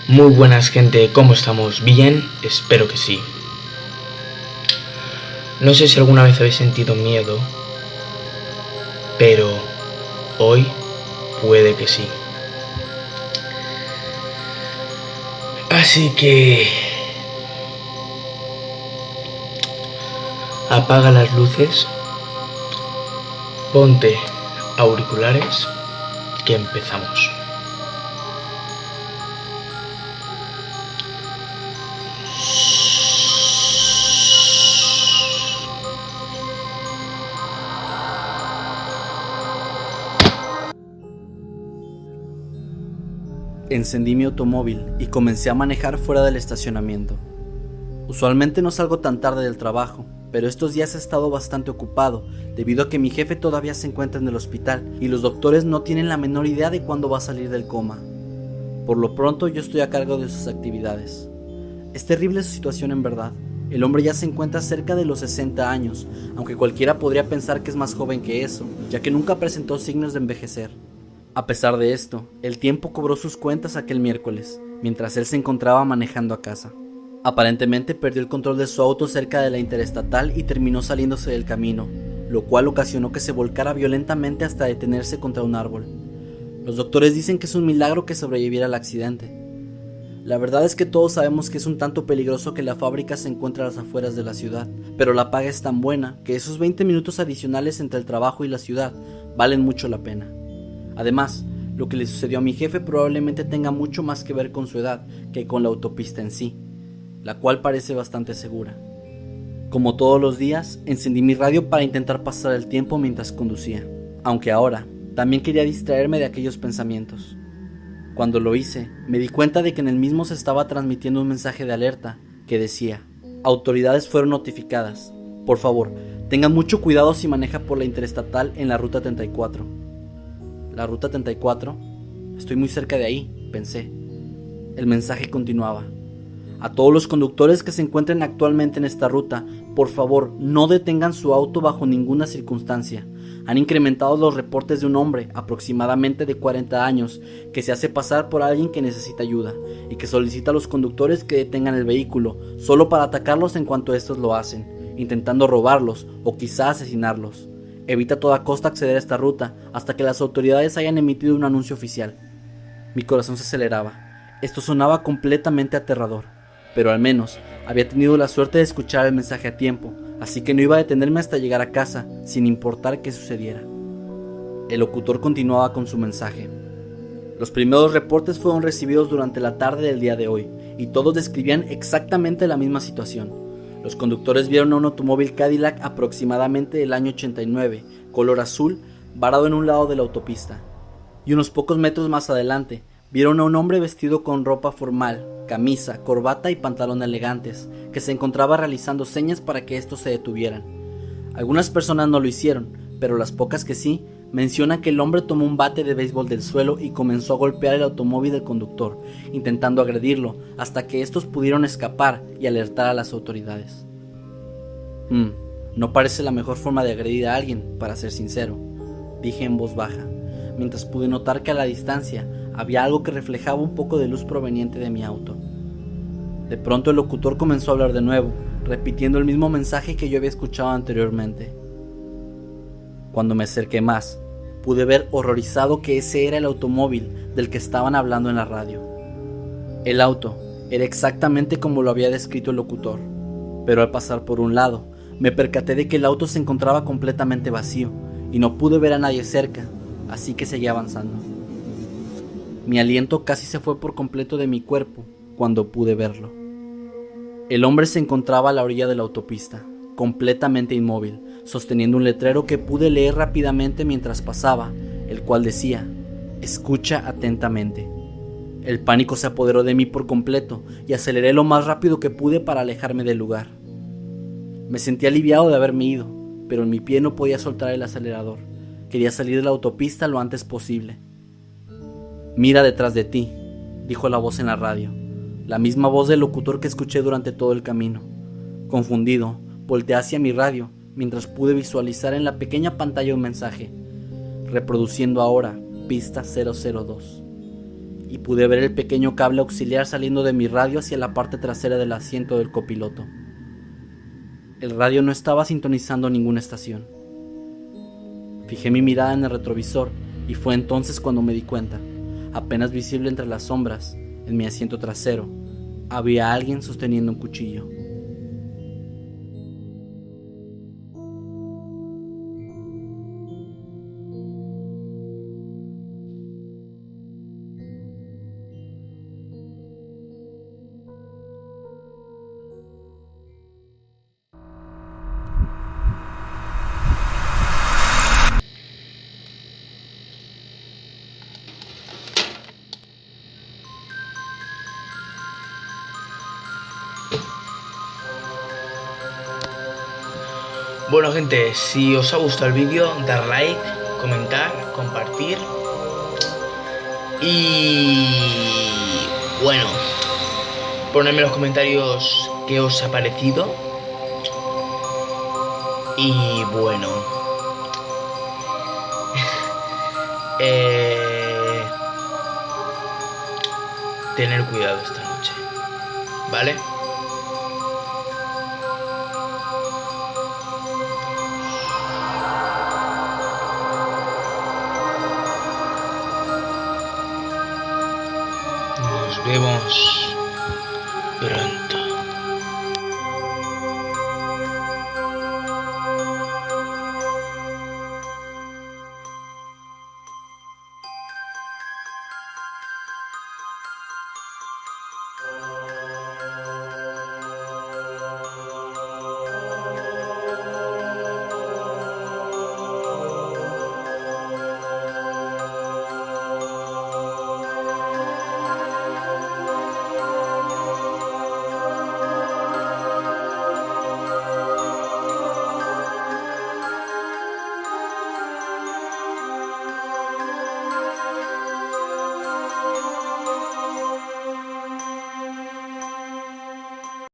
Muy buenas gente, ¿cómo estamos? ¿Bien? Espero que sí. No sé si alguna vez habéis sentido miedo, pero hoy puede que sí. Así que apaga las luces, ponte auriculares, que empezamos. Encendí mi automóvil y comencé a manejar fuera del estacionamiento. Usualmente no salgo tan tarde del trabajo, pero estos días he estado bastante ocupado debido a que mi jefe todavía se encuentra en el hospital y los doctores no tienen la menor idea de cuándo va a salir del coma. Por lo pronto yo estoy a cargo de sus actividades. Es terrible su situación en verdad. El hombre ya se encuentra cerca de los 60 años, aunque cualquiera podría pensar que es más joven que eso, ya que nunca presentó signos de envejecer. A pesar de esto, el tiempo cobró sus cuentas aquel miércoles, mientras él se encontraba manejando a casa. Aparentemente perdió el control de su auto cerca de la interestatal y terminó saliéndose del camino, lo cual ocasionó que se volcara violentamente hasta detenerse contra un árbol. Los doctores dicen que es un milagro que sobreviviera al accidente. La verdad es que todos sabemos que es un tanto peligroso que la fábrica se encuentre a las afueras de la ciudad, pero la paga es tan buena que esos 20 minutos adicionales entre el trabajo y la ciudad valen mucho la pena. Además, lo que le sucedió a mi jefe probablemente tenga mucho más que ver con su edad que con la autopista en sí, la cual parece bastante segura. Como todos los días, encendí mi radio para intentar pasar el tiempo mientras conducía, aunque ahora también quería distraerme de aquellos pensamientos. Cuando lo hice, me di cuenta de que en el mismo se estaba transmitiendo un mensaje de alerta que decía: autoridades fueron notificadas. Por favor, tengan mucho cuidado si maneja por la interestatal en la ruta 34. ¿La ruta 34? Estoy muy cerca de ahí, pensé. El mensaje continuaba: a todos los conductores que se encuentren actualmente en esta ruta, por favor, no detengan su auto bajo ninguna circunstancia. Han incrementado los reportes de un hombre, aproximadamente de 40 años, que se hace pasar por alguien que necesita ayuda, y que solicita a los conductores que detengan el vehículo, solo para atacarlos en cuanto estos lo hacen, intentando robarlos o quizá asesinarlos. Evita a toda costa acceder a esta ruta hasta que las autoridades hayan emitido un anuncio oficial. Mi corazón se aceleraba. Esto sonaba completamente aterrador, pero al menos había tenido la suerte de escuchar el mensaje a tiempo, así que no iba a detenerme hasta llegar a casa, sin importar qué sucediera. El locutor continuaba con su mensaje. Los primeros reportes fueron recibidos durante la tarde del día de hoy, y todos describían exactamente la misma situación. Los conductores vieron a un automóvil Cadillac aproximadamente del año 89, color azul, varado en un lado de la autopista. Y unos pocos metros más adelante, vieron a un hombre vestido con ropa formal, camisa, corbata y pantalón elegantes, que se encontraba realizando señas para que estos se detuvieran. Algunas personas no lo hicieron, pero las pocas que sí, mencionan que el hombre tomó un bate de béisbol del suelo y comenzó a golpear el automóvil del conductor, intentando agredirlo hasta que estos pudieron escapar y alertar a las autoridades. No parece la mejor forma de agredir a alguien, para ser sincero, dije en voz baja, mientras pude notar que a la distancia había algo que reflejaba un poco de luz proveniente de mi auto. De pronto el locutor comenzó a hablar de nuevo, repitiendo el mismo mensaje que yo había escuchado anteriormente. Cuando me acerqué más, pude ver horrorizado que ese era el automóvil del que estaban hablando en la radio. El auto era exactamente como lo había descrito el locutor, pero al pasar por un lado, me percaté de que el auto se encontraba completamente vacío y no pude ver a nadie cerca, así que seguí avanzando. Mi aliento casi se fue por completo de mi cuerpo cuando pude verlo. El hombre se encontraba a la orilla de la autopista, completamente inmóvil, sosteniendo un letrero que pude leer rápidamente mientras pasaba, el cual decía: escucha atentamente. El pánico se apoderó de mí por completo y aceleré lo más rápido que pude para alejarme del lugar. Me sentí aliviado de haberme ido, pero en mi pie no podía soltar el acelerador. Quería salir de la autopista lo antes posible. Mira detrás de ti, dijo la voz en la radio, la misma voz del locutor que escuché durante todo el camino. Confundido, volteé hacia mi radio mientras pude visualizar en la pequeña pantalla un mensaje: reproduciendo ahora pista 002. y pude ver el pequeño cable auxiliar saliendo de mi radio hacia la parte trasera del asiento del copiloto. El radio no estaba sintonizando ninguna estación. Fijé mi mirada en el retrovisor y fue entonces cuando me di cuenta, apenas visible entre las sombras, en mi asiento trasero, había alguien sosteniendo un cuchillo. Bueno gente, si os ha gustado el vídeo, dar like, comentar, compartir y bueno, ponedme en los comentarios qué os ha parecido y bueno, tener cuidado esta noche, ¿vale? Nos vemos pronto.